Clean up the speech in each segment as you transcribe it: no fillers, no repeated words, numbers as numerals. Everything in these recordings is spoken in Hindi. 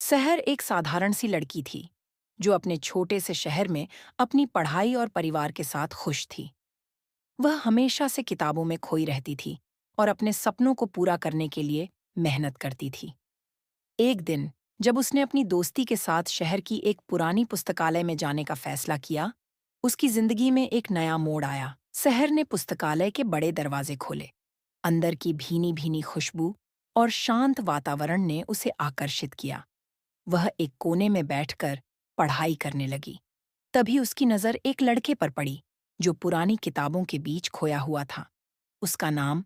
सहर एक साधारण सी लड़की थी जो अपने छोटे से शहर में अपनी पढ़ाई और परिवार के साथ खुश थी। वह हमेशा से किताबों में खोई रहती थी और अपने सपनों को पूरा करने के लिए मेहनत करती थी। एक दिन जब उसने अपनी दोस्ती के साथ शहर की एक पुरानी पुस्तकालय में जाने का फैसला किया, उसकी जिंदगी में एक नया मोड़ आया। शहर ने पुस्तकालय के बड़े दरवाजे खोले। अंदर की भीनी भीनी खुशबू और शांत वातावरण ने उसे आकर्षित किया। वह एक कोने में बैठकर पढ़ाई करने लगी। तभी उसकी नज़र एक लड़के पर पड़ी जो पुरानी किताबों के बीच खोया हुआ था। उसका नाम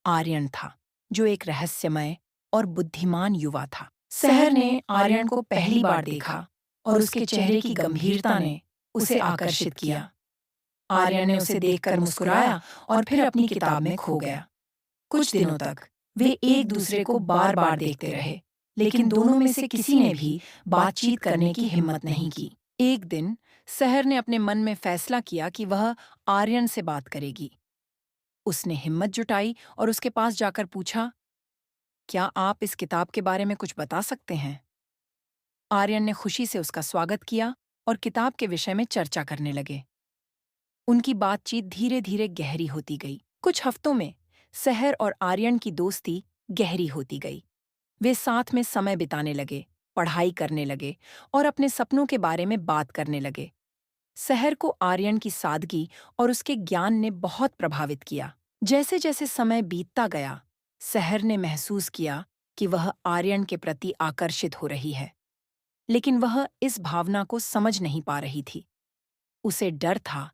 आर्यन था, जो एक रहस्यमय और बुद्धिमान युवा था। शहर ने आर्यन को पहली बार देखा और उसके चेहरे की गंभीरता ने उसे आकर्षित किया। आर्यन ने उसे देखकर मुस्कुराया और फिर अपनी किताब में खो गया। कुछ दिनों तक वे एक दूसरे को बार बार देखते रहे, लेकिन दोनों में से किसी ने भी बातचीत करने की हिम्मत नहीं की। एक दिन सहर ने अपने मन में फैसला किया कि वह आर्यन से बात करेगी। उसने हिम्मत जुटाई और उसके पास जाकर पूछा, क्या आप इस किताब के बारे में कुछ बता सकते हैं? आर्यन ने खुशी से उसका स्वागत किया और किताब के विषय में चर्चा करने लगे। उनकी बातचीत धीरे धीरे गहरी होती गई। कुछ हफ्तों में सहर और आर्यन की दोस्ती गहरी होती गई। वे साथ में समय बिताने लगे, पढ़ाई करने लगे और अपने सपनों के बारे में बात करने लगे। सहर को आर्यन की सादगी और उसके ज्ञान ने बहुत प्रभावित किया। जैसे जैसे समय बीतता गया, सहर ने महसूस किया कि वह आर्यन के प्रति आकर्षित हो रही है, लेकिन वह इस भावना को समझ नहीं पा रही थी। उसे डर था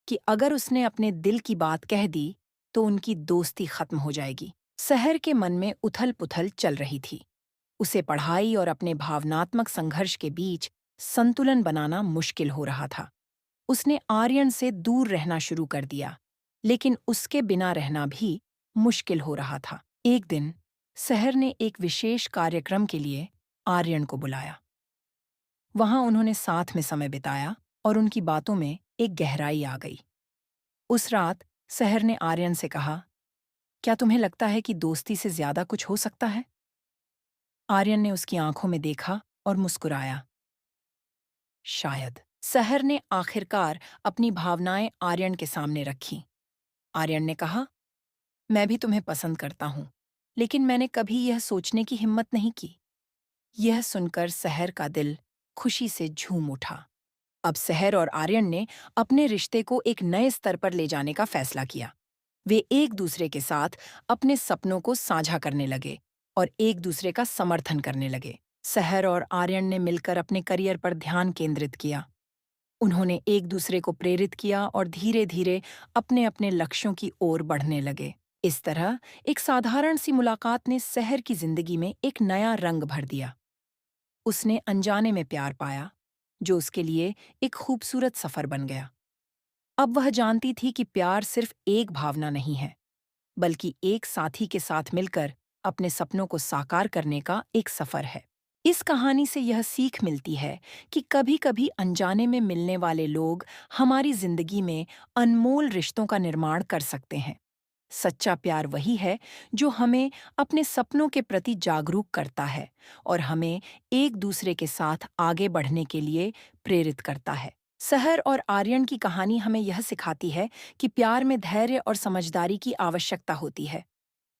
कि अगर उसने अपने दिल की बात कह दी, तो उनकी दोस्ती खत्म हो जाएगी। सहर के मन में उथल-पुथल चल रही थी। उसे पढ़ाई और अपने भावनात्मक संघर्ष के बीच संतुलन बनाना मुश्किल हो रहा था। उसने आर्यन से दूर रहना शुरू कर दिया, लेकिन उसके बिना रहना भी मुश्किल हो रहा था। एक दिन सहर ने एक विशेष कार्यक्रम के लिए आर्यन को बुलाया। वहां उन्होंने साथ में समय बिताया और उनकी बातों में एक गहराई आ गई। उस रात सहर ने आर्यन से कहा, क्या तुम्हें लगता है कि दोस्ती से ज्यादा कुछ हो सकता है? आर्यन ने उसकी आंखों में देखा और मुस्कुराया। शायद। सहर ने आखिरकार अपनी भावनाएं आर्यन के सामने रखीं। आर्यन ने कहा, मैं भी तुम्हें पसंद करता हूं, लेकिन मैंने कभी यह सोचने की हिम्मत नहीं की। यह सुनकर सहर का दिल खुशी से झूम उठा। अब सहर और आर्यन ने अपने रिश्ते को एक नए स्तर पर ले जाने का फैसला किया। वे एक दूसरे के साथ अपने सपनों को साझा करने लगे और एक दूसरे का समर्थन करने लगे। सहर और आर्यन ने मिलकर अपने करियर पर ध्यान केंद्रित किया। उन्होंने एक दूसरे को प्रेरित किया और धीरे धीरे अपने अपने लक्ष्यों की ओर बढ़ने लगे। इस तरह एक साधारण सी मुलाकात ने सहर की जिंदगी में एक नया रंग भर दिया। उसने अनजाने में प्यार पाया, जो उसके लिए एक खूबसूरत सफर बन गया। अब वह जानती थी कि प्यार सिर्फ एक भावना नहीं है, बल्कि एक साथी के साथ मिलकर अपने सपनों को साकार करने का एक सफर है। इस कहानी से यह सीख मिलती है कि कभी-कभी अनजाने में मिलने वाले लोग हमारी जिंदगी में अनमोल रिश्तों का निर्माण कर सकते हैं। सच्चा प्यार वही है जो हमें अपने सपनों के प्रति जागरूक करता है और हमें एक दूसरे के साथ आगे बढ़ने के लिए प्रेरित करता है। सहर और आर्यन की कहानी हमें यह सिखाती है कि प्यार में धैर्य और समझदारी की आवश्यकता होती है।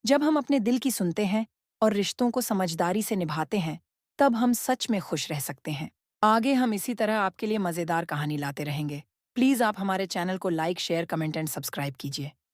जब हम अपने दिल की सुनते हैं और रिश्तों को समझदारी से निभाते हैं, तब हम सच में खुश रह सकते हैं। आगे हम इसी तरह आपके लिए मज़ेदार कहानी लाते रहेंगे। प्लीज़ आप हमारे चैनल को like, share, comment and subscribe कीजिए।